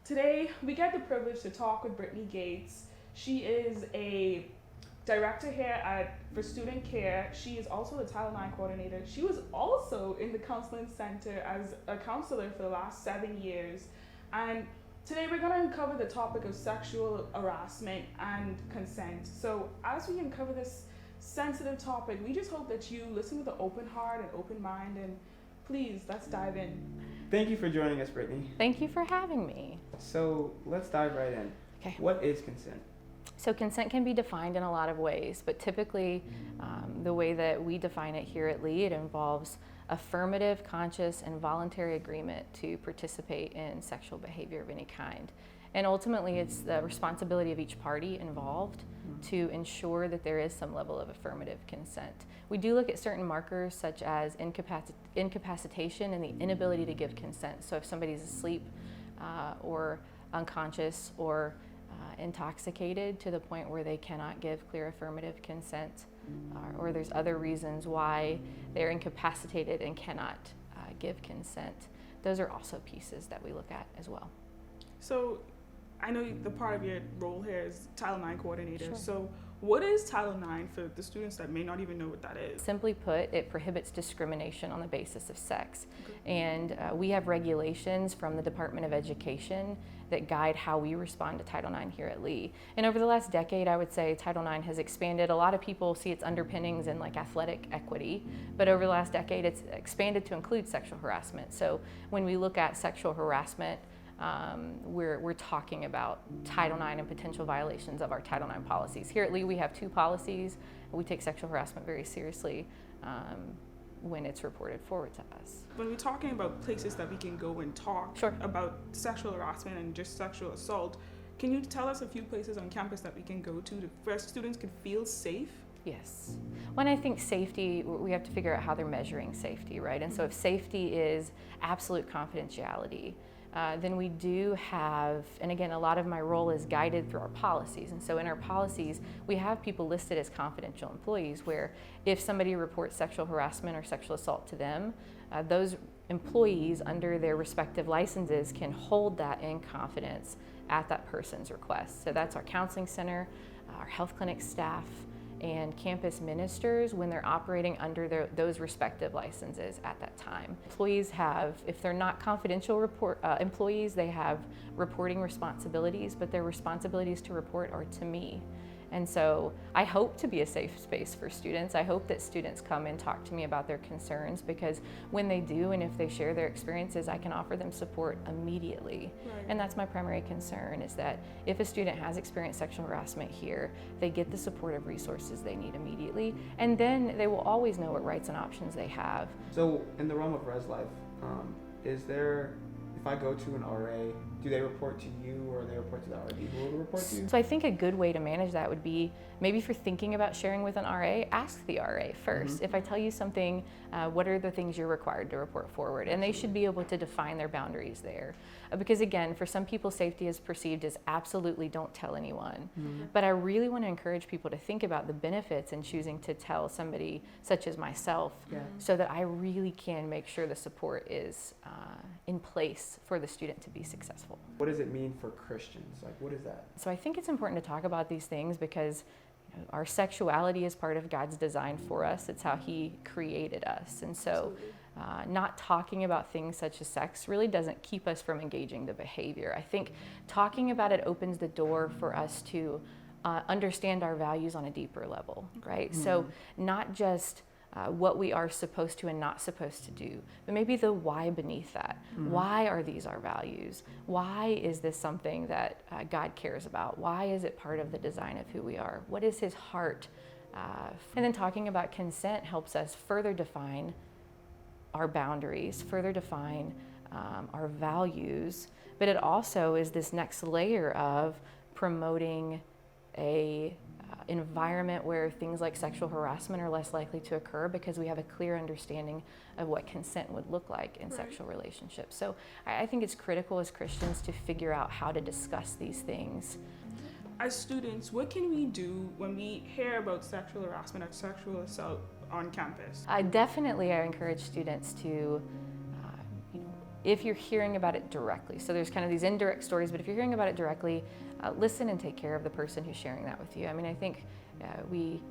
Today, we get the privilege to talk with Brittany Gates. She is a director here for student care. She is also the Title IX coordinator. She was also in the counseling center as a counselor for the last 7 years. And today we're going to uncover the topic of sexual harassment and consent. So as we uncover this sensitive topic, we just hope that you listen with an open heart and open mind, and please, let's dive in. Thank you for joining us, Brittany. Thank you for having me. So let's dive right in. Okay. What is consent? So consent can be defined in a lot of ways, but typically the way that we define it here at Lee, it involves affirmative, conscious, and voluntary agreement to participate in sexual behavior of any kind. And ultimately, it's the responsibility of each party involved to ensure that there is some level of affirmative consent. We do look at certain markers such as incapacitation and the inability to give consent. So if somebody's asleep or unconscious or intoxicated to the point where they cannot give clear affirmative consent, or there's other reasons why they're incapacitated and cannot give consent, those are also pieces that we look at as well. So I know the part of your role here is Title IX coordinator. Sure. So what is Title IX for the students that may not even know what that is? Simply put, it prohibits discrimination on the basis of sex. And we have regulations from the Department of Education that guide how we respond to Title IX here at Lee. And over the last decade, I would say Title IX has expanded. A lot of people see its underpinnings in like athletic equity, but over the last decade, it's expanded to include sexual harassment. So when we look at sexual harassment, we're talking about Title IX and potential violations of our Title IX policies. Here at Lee, we have 2 policies. We take sexual harassment very seriously when it's reported forward to us. When we're talking about places that we can go and talk Sure. about sexual harassment and just sexual assault, can you tell us a few places on campus that we can go to where students can feel safe? Yes. When I think safety, we have to figure out how they're measuring safety, right? And so if safety is absolute confidentiality, then we do have, and again, a lot of my role is guided through our policies. And so in our policies, we have people listed as confidential employees where if somebody reports sexual harassment or sexual assault to them, those employees under their respective licenses can hold that in confidence at that person's request. So that's our counseling center, our health clinic staff, and campus ministers when they're operating under those respective licenses at that time. Employees have, if they're not confidential employees, they have reporting responsibilities, but their responsibilities to report are to me. And so I hope to be a safe space for students. I hope that students come and talk to me about their concerns, because when they do and if they share their experiences, I can offer them support immediately. Right. And that's my primary concern, is that if a student has experienced sexual harassment here, they get the supportive resources they need immediately, and then they will always know what rights and options they have. So in the realm of Reslife, is there, if I go to an RA, do they report to you or they report to the RD who will report to you? So I think a good way to manage that would be, maybe if you're thinking about sharing with an RA, ask the RA first. If I tell you something, what are the things you're required to report forward? And they should be able to define their boundaries there. Because again, for some people, safety is perceived as absolutely don't tell anyone. But I really want to encourage people to think about the benefits in choosing to tell somebody such as myself, so that I really can make sure the support is in place for the student to be successful. What does it mean for Christians? Like, what is that? So I think it's important to talk about these things because our sexuality is part of God's design for us. It's how He created us. And so not talking about things such as sex really doesn't keep us from engaging the behavior. I think talking about it opens the door for us to understand our values on a deeper level, right? So not just what we are supposed to and not supposed to do, but maybe the why beneath that. Why are these our values? Why is this something that God cares about? Why is it part of the design of who we are? What is His heart? And then talking about consent helps us further define our boundaries, further define our values, but it also is this next layer of promoting a environment where things like sexual harassment are less likely to occur, because we have a clear understanding of what consent would look like in sexual relationships. So I think it's critical as Christians to figure out how to discuss these things. As students, what can we do when we hear about sexual harassment or sexual assault on campus? I encourage students to if you're hearing about it directly. So there's kind of these indirect stories, but if you're hearing about it directly, listen and take care of the person who's sharing that with you. I mean, I think we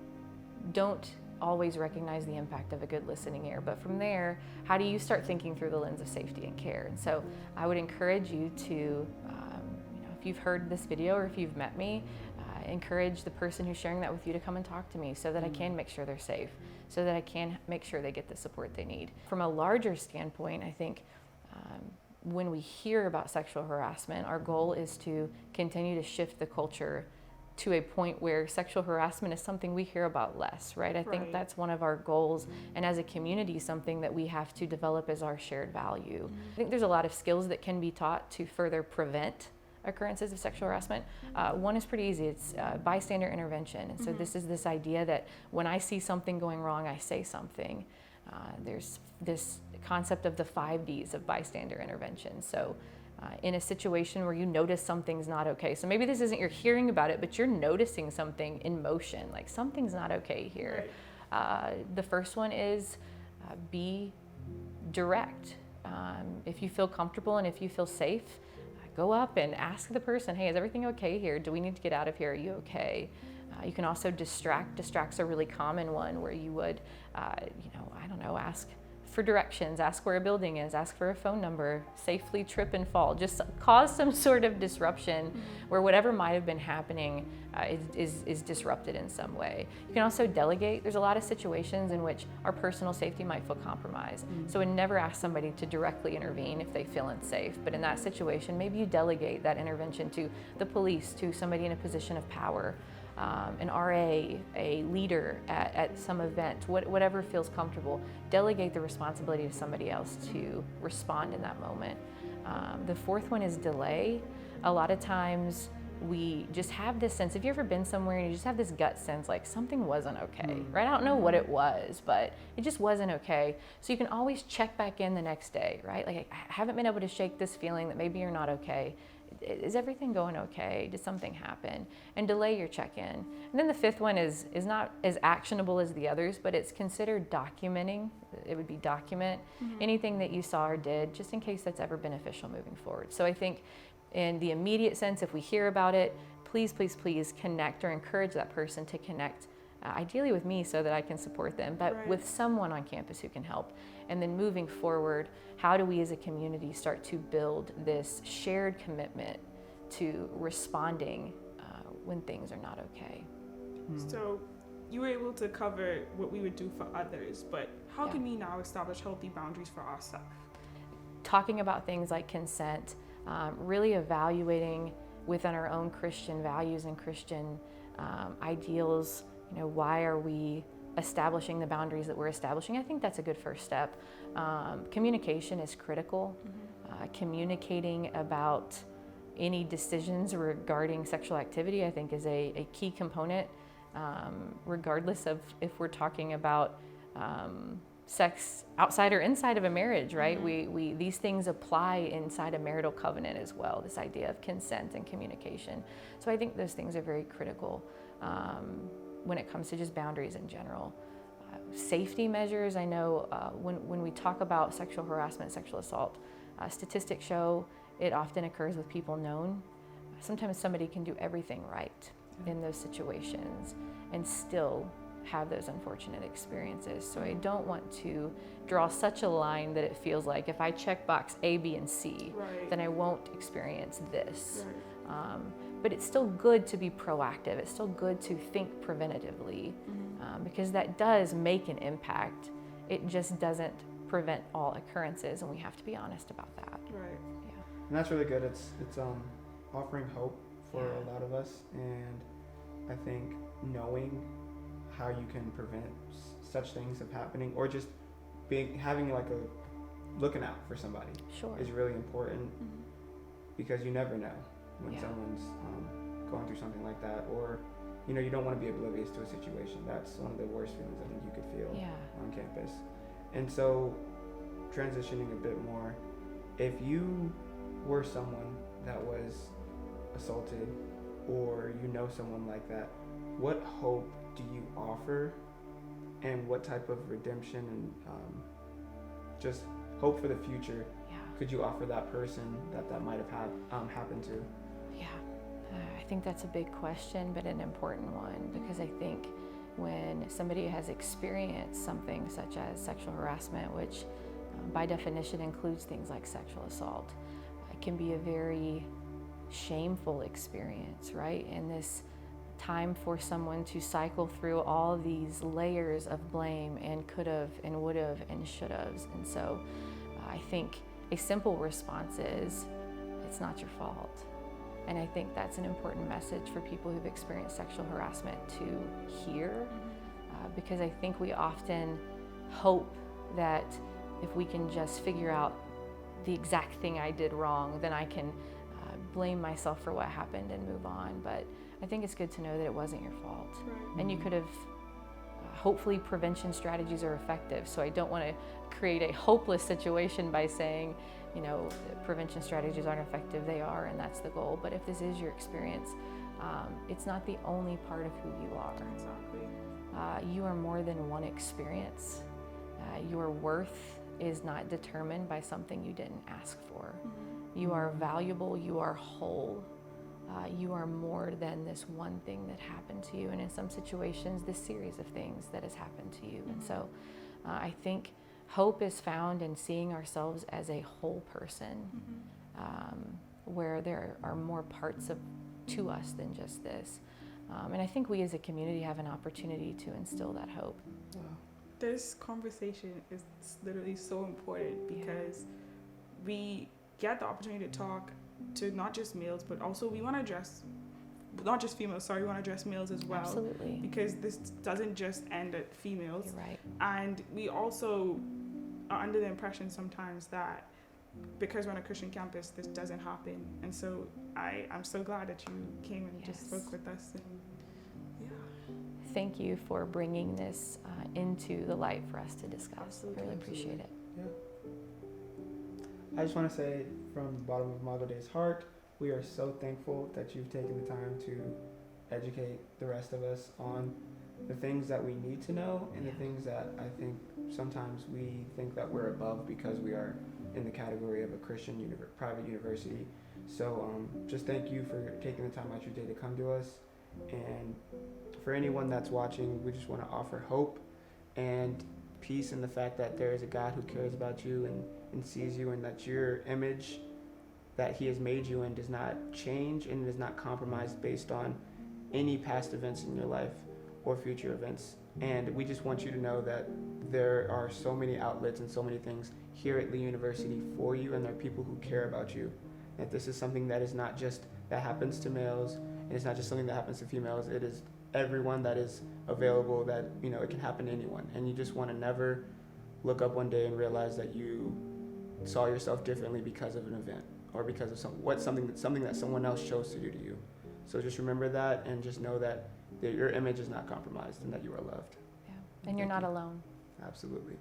don't always recognize the impact of a good listening ear, but from there, how do you start thinking through the lens of safety and care? And so I would encourage you to, if you've heard this video or if you've met me, encourage the person who's sharing that with you to come and talk to me so that I can make sure they're safe, so that I can make sure they get the support they need. From a larger standpoint, I think when we hear about sexual harassment, our goal is to continue to shift the culture to a point where sexual harassment is something we hear about less, right? I think that's one of our goals, and as a community, something that we have to develop as our shared value. I think there's a lot of skills that can be taught to further prevent occurrences of sexual harassment. One is pretty easy. It's bystander intervention. And so this is this idea that when I see something going wrong, I say something. There's this concept of the 5 Ds of bystander intervention. So in a situation where you notice something's not okay, so maybe this isn't you're hearing about it, but you're noticing something in motion, like something's not okay here. The first one is be direct. If you feel comfortable and if you feel safe, go up and ask the person, hey, is everything okay here? Do we need to get out of here? Are you okay? You can also distract. Distract's a really common one where you would, ask for directions, ask where a building is, ask for a phone number, safely trip and fall. Just cause some sort of disruption where whatever might have been happening is disrupted in some way. You can also delegate. There's a lot of situations in which our personal safety might feel compromised. So I never ask somebody to directly intervene if they feel unsafe. But in that situation, maybe you delegate that intervention to the police, to somebody in a position of power. An RA, a leader at some event, whatever feels comfortable. Delegate the responsibility to somebody else to respond in that moment. The fourth one is delay. A lot of times we just have this sense, have you ever been somewhere and you just have this gut sense like something wasn't okay, right? I don't know what it was, but it just wasn't okay. So you can always check back in the next day, right? Like, I haven't been able to shake this feeling that maybe you're not okay. Is everything going okay? Did something happen? And delay your check-in. And then the fifth one is not as actionable as the others, but it's considered documenting. It would be document anything that you saw or did, just in case that's ever beneficial moving forward. So I think in the immediate sense, if we hear about it, please, please, please connect or encourage that person to connect, ideally with me so that I can support them, but with someone on campus who can help. And then moving forward, how do we as a community start to build this shared commitment to responding when things are not okay? So you were able to cover what we would do for others, but how can we now establish healthy boundaries for ourselves? Talking about things like consent, really evaluating within our own Christian values and Christian ideals, why are we establishing the boundaries that we're establishing? I think that's a good first step. Communication is critical. Communicating about any decisions regarding sexual activity, I think, is a key component, regardless of if we're talking about sex outside or inside of a marriage, right? We these things apply inside a marital covenant as well, this idea of consent and communication. So I think those things are very critical when it comes to just boundaries in general. Safety measures, I know when we talk about sexual harassment, sexual assault, statistics show it often occurs with people known. Sometimes somebody can do everything right in those situations and still have those unfortunate experiences. So I don't want to draw such a line that it feels like if I check box A, B, and C, then I won't experience this. But it's still good to be proactive. It's still good to think preventatively because that does make an impact. It just doesn't prevent all occurrences, and we have to be honest about that. And that's really good. It's offering hope for a lot of us, and I think knowing how you can prevent such things from happening, or just having like a looking out for somebody is really important because you never know when someone's going through something like that, or you don't want to be oblivious to a situation. That's one of the worst feelings I think you could feel on campus. And so transitioning a bit more, if you were someone that was assaulted or someone like that, what hope do you offer, and what type of redemption and just hope for the future could you offer that person that might have happened to? Yeah, I think that's a big question, but an important one, because I think when somebody has experienced something such as sexual harassment, which by definition includes things like sexual assault, it can be a very shameful experience, right? And this time for someone to cycle through all these layers of blame and could've and would've and should'ves. And so I think a simple response is, it's not your fault. And I think that's an important message for people who've experienced sexual harassment to hear, because I think we often hope that if we can just figure out the exact thing I did wrong, then I can blame myself for what happened and move on. But I think it's good to know that it wasn't your fault. Right. And you could have, hopefully prevention strategies are effective. So I don't want to create a hopeless situation by saying, you know, prevention strategies aren't effective. They are, and that's the goal. But if this is your experience, it's not the only part of who you are. Exactly. You are more than one experience. Your worth is not determined by something you didn't ask for. Mm-hmm. You are valuable, you are whole. You are more than this one thing that happened to you, and in some situations, this series of things that has happened to you. And so I think hope is found in seeing ourselves as a whole person, where there are more parts to us than just this. And I think we as a community have an opportunity to instill that hope. Wow. This conversation is literally so important because we get the opportunity to talk to not just males, but also we want to address, not just females, sorry, we want to address males as well. Absolutely. Because this doesn't just end at females. You're right. And we also are under the impression sometimes that because we're on a Christian campus, this doesn't happen. And so I'm so glad that you came and just spoke with us. And Thank you for bringing this into the light for us to discuss. Absolutely. I really appreciate it. Yeah. I just want to say from the bottom of Imago Dei's heart, we are so thankful that you've taken the time to educate the rest of us on the things that we need to know and the things that I think sometimes we think that we're above because we are in the category of a Christian private university. So just thank you for taking the time out your day to come to us. And for anyone that's watching, we just want to offer hope and peace in the fact that there is a God who cares about you and sees you, and that your image that he has made you in does not change and is not compromised based on any past events in your life or future events. And we just want you to know that there are so many outlets and so many things here at Lee University for you, and there are people who care about you. That this is something that is not just that happens to males, and it's not just something that happens to females. It is everyone that is available, that, you know, it can happen to anyone. And you just want to never look up one day and realize that you saw yourself differently because of an event or because of something that someone else chose to do to you. So just remember that, and just know that your image is not compromised and that you are loved. Yeah. And you're not alone. Absolutely.